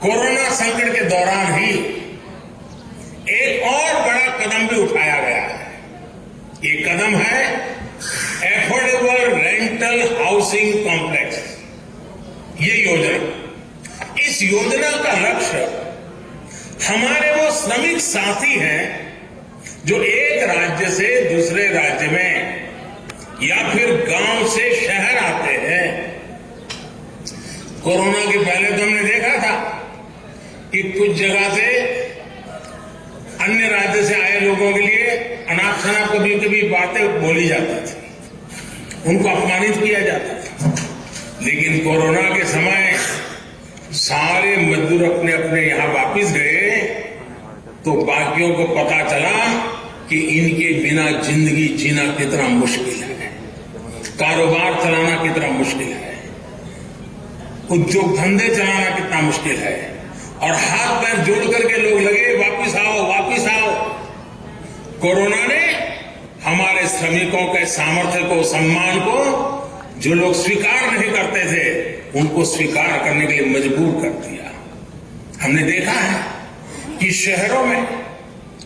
Corona संकट के दौरान ही एक और बड़ा कदम भी उठाया गया है। ये कदम है एफोर्डेबल रेंटल हाउसिंग कॉम्प्लेक्स। ये योजना, इस योजना का लक्ष्य हमारे वो श्रमिक साथी हैं जो एक राज्य से दूसरे राज्य में या फिर गांव से शहर आते हैं। कोरोना के पहले तो हमने देखा था कि कुछ जगह से अन्य राज्य से आए लोगों के लिए अनाप शनाप कभी कभी बातें बोली जाती थी, उनको अपमानित किया जाता था। लेकिन कोरोना के समय सारे मजदूर अपने अपने यहां वापिस गए तो बाकियों को पता चला कि इनके बिना जिंदगी जीना कितना मुश्किल है, कारोबार चलाना कितना मुश्किल है, उद्योग धंधे चलाना कितना मुश्किल है। और हाथ पैर जोड़ करके लोग लगे वापिस आओ वापिस आओ। कोरोना ने हमारे श्रमिकों के सामर्थ्य को, सम्मान को जो लोग स्वीकार नहीं करते थे उनको स्वीकार करने के लिए मजबूर कर दिया। हमने देखा है कि शहरों में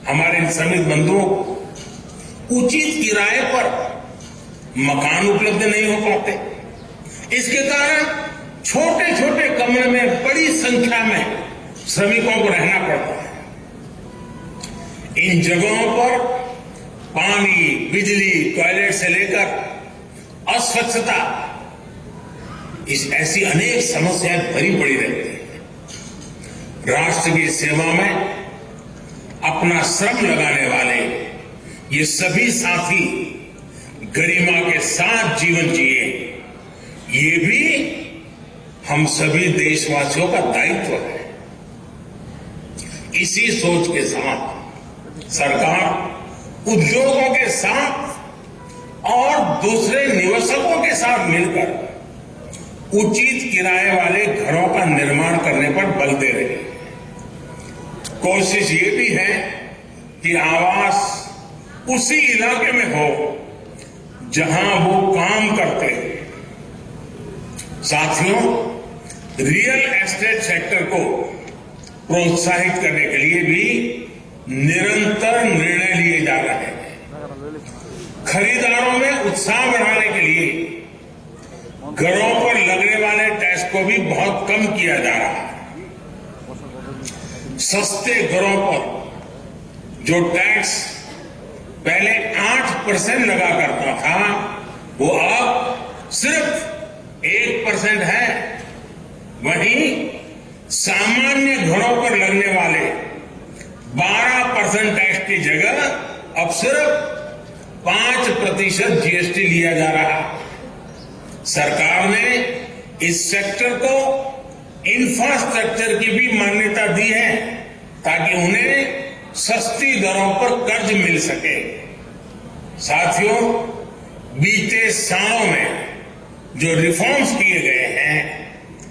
हमारे श्रमिक बंधुओं को उचित किराए पर मकान उपलब्ध नहीं हो पाते। इसके कारण छोटे छोटे कमरे में बड़ी संख्या में श्रमिकों को रहना पड़ता है। इन जगहों पर पानी, बिजली, टॉयलेट से लेकर अस्वच्छता, ऐसी अनेक समस्याएं भरी पड़ी रहती हैं। राष्ट्र की सेवा में अपना श्रम लगाने वाले ये सभी साथी गरिमा के साथ जीवन जिए, ये भी हम सभी देशवासियों का दायित्व है। इसी सोच के साथ सरकार उद्योगों के साथ और दूसरे निवेशकों के साथ मिलकर उचित किराए वाले घरों का निर्माण करने पर बल दे रही है। कोशिश ये भी है कि आवास उसी इलाके में हो जहां वो काम करते हैं। साथियों, रियल एस्टेट सेक्टर को प्रोत्साहित करने के लिए भी निरंतर निर्णय लिए जा रहे हैं। खरीदारों में उत्साह बढ़ाने के लिए घरों पर लगने वाले टैक्स को भी बहुत कम किया जा रहा है। सस्ते घरों पर जो टैक्स पहले 8% लगा करता था वो अब सिर्फ 1% है। वहीं सामान्य घरों पर लगने वाले 12% टैक्स की जगह अब सिर्फ 5% जीएसटी लिया जा रहा है। सरकार ने इस सेक्टर को इंफ्रास्ट्रक्चर की भी मान्यता दी है ताकि उन्हें सस्ती दरों पर कर्ज मिल सके। साथियों, बीते सालों में जो रिफॉर्म्स किए गए हैं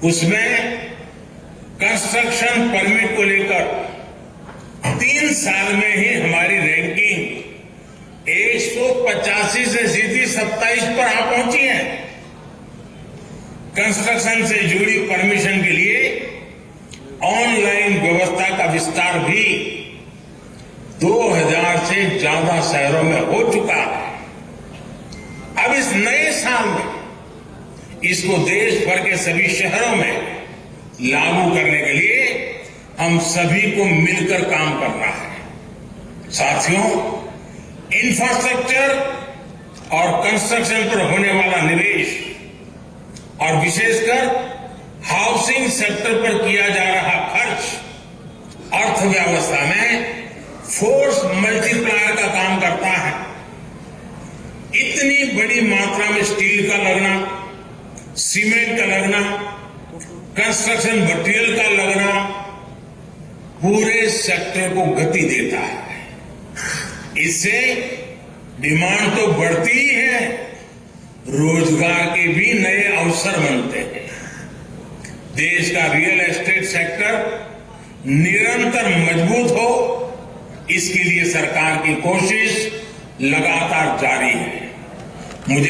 उसमें कंस्ट्रक्शन परमिट को लेकर 3 साल में ही हमारी रैंकिंग 185 से सीधी 27 पर आ पहुंची है। कंस्ट्रक्शन से जुड़ी परमिशन के लिए ऑनलाइन व्यवस्था का विस्तार भी 2000 से ज्यादा शहरों में हो चुका है। अब इस नए साल में इसको देश भर के सभी शहरों में लागू करने के लिए हम सभी को मिलकर काम करना है। साथियों, इंफ्रास्ट्रक्चर और कंस्ट्रक्शन पर होने वाला निवेश और विशेषकर हाउसिंग सेक्टर पर किया जा रहा खर्च अर्थव्यवस्था में फोर्स मल्टीप्लायर का काम करता है। इतनी बड़ी मात्रा में स्टील का लगना, सीमेंट का लगना, कंस्ट्रक्शन मटेरियल का लगना पूरे सेक्टर को गति देता है। इससे डिमांड तो बढ़ती ही है, रोजगार के भी नए अवसर बनते हैं। देश का रियल एस्टेट सेक्टर निरंतर मजबूत हो, इसके लिए सरकार की कोशिश लगातार जारी है।